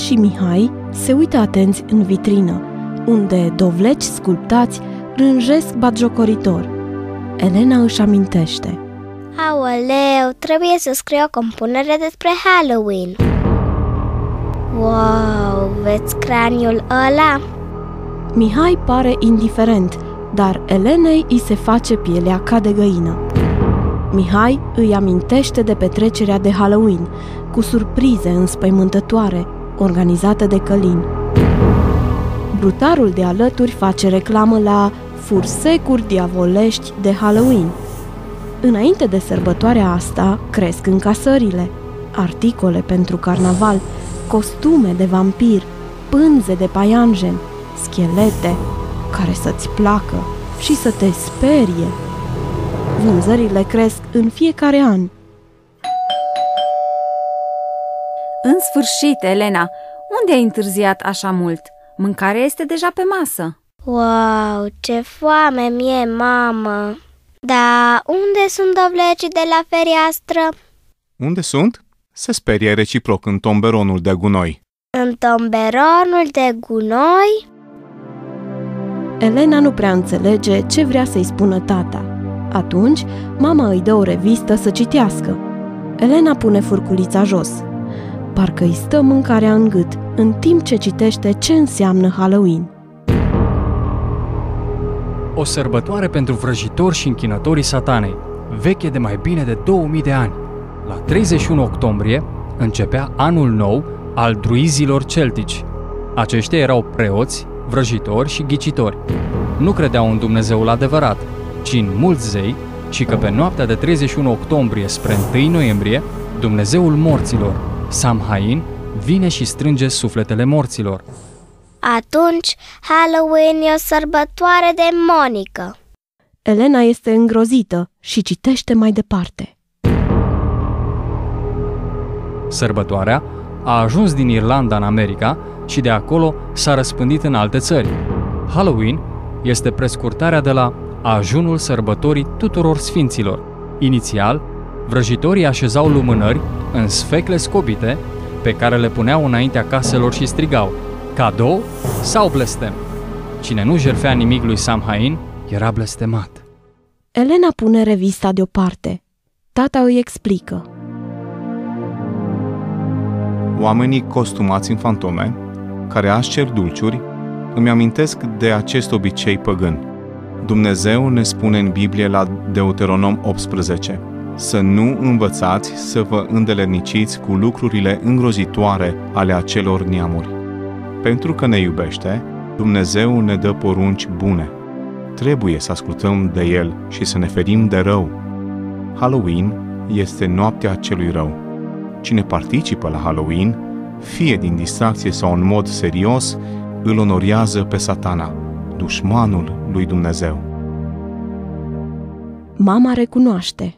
și Mihai se uită atenți în vitrină, unde dovleci sculptați rânjesc batjocoritor. Elena își amintește. Aoleu, trebuie să scriu o compunere despre Halloween. Wow, vezi craniul ăla? Mihai pare indiferent, dar Elenei îi se face pielea ca de găină. Mihai îi amintește de petrecerea de Halloween, cu surprize înspăimântătoare, organizată de Călin. Brutarul de alături face reclamă la fursecuri diavolești de Halloween. Înainte de sărbătoarea asta, cresc încasările, articole pentru carnaval, costume de vampir, pânze de paianjen, schelete care să-ți placă și să te sperie. Vânzările cresc în fiecare an. În sfârșit, Elena, unde ai întârziat așa mult? Mâncarea este deja pe masă. Wow, ce foame mie, mamă! Da, unde sunt dovlecii de la fereastră? Unde sunt? Se sperie reciproc în tomberonul de gunoi. În tomberonul de gunoi? Elena nu prea înțelege ce vrea să-i spună tata. Atunci, mama îi dă o revistă să citească. Elena pune furculița jos. Parcă îi stă mâncarea în gât, în timp ce citește ce înseamnă Halloween. O sărbătoare pentru vrăjitori și închinătorii satanei, veche de mai bine de 2000 de ani. La 31 octombrie începea anul nou al druizilor celtici. Aceștia erau preoți, vrăjitori și ghicitori. Nu credeau în Dumnezeul adevărat, ci în mulți zei, și că pe noaptea de 31 octombrie spre 1 noiembrie, Dumnezeul morților, Samhain, vine și strânge sufletele morților. Atunci, Halloween e o sărbătoare demonică. Elena este îngrozită și citește mai departe. Sărbătoarea a ajuns din Irlanda în America și de acolo s-a răspândit în alte țări. Halloween este prescurtarea de la ajunul sărbătorii tuturor sfinților. Inițial, vrăjitorii așezau lumânări în sfecle scobite pe care le puneau înaintea caselor și strigau: cadou sau blestem? Cine nu jertfea nimic lui Samhain era blestemat. Elena pune revista deoparte. Tata îi explică. Oamenii costumați în fantome, care ascer dulciuri, îmi amintesc de acest obicei păgân. Dumnezeu ne spune în Biblie la Deuteronom 18 să nu învățați să vă îndeletniciți cu lucrurile îngrozitoare ale acelor neamuri. Pentru că ne iubește, Dumnezeu ne dă porunci bune. Trebuie să ascultăm de El și să ne ferim de rău. Halloween este noaptea celui rău. Cine participă la Halloween, fie din distracție sau în mod serios, îl onorează pe Satana, dușmanul lui Dumnezeu. Mama recunoaște.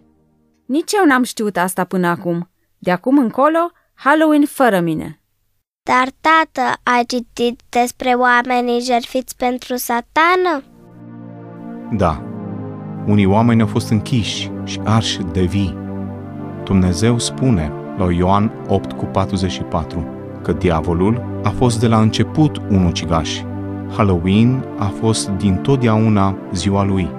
Nici eu n-am știut asta până acum. De acum încolo, Halloween fără mine. Dar, tată, ai citit despre oamenii jertfiți pentru Satană? Da, unii oameni au fost închiși și arși de vii. Dumnezeu spune la Ioan 8:44 că diavolul a fost de la început un ucigaș. Halloween a fost dintotdeauna ziua lui.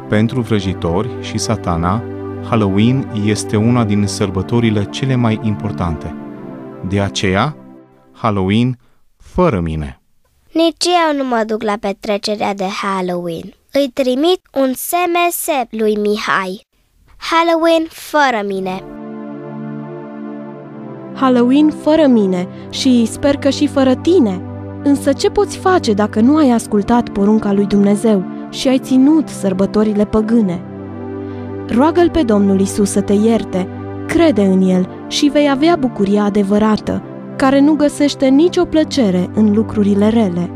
Pentru vrăjitori și Satana, Halloween este una din sărbătorile cele mai importante. De aceea, Halloween fără mine. Nici eu nu mă duc la petrecerea de Halloween. Îi trimit un SMS lui Mihai. Halloween fără mine. Halloween fără mine și sper că și fără tine. Însă ce poți face dacă nu ai ascultat porunca lui Dumnezeu și ai ținut sărbătorile păgâne? Roagă-L pe Domnul Iisus să te ierte, crede în El și vei avea bucuria adevărată, care nu găsește nicio plăcere în lucrurile rele.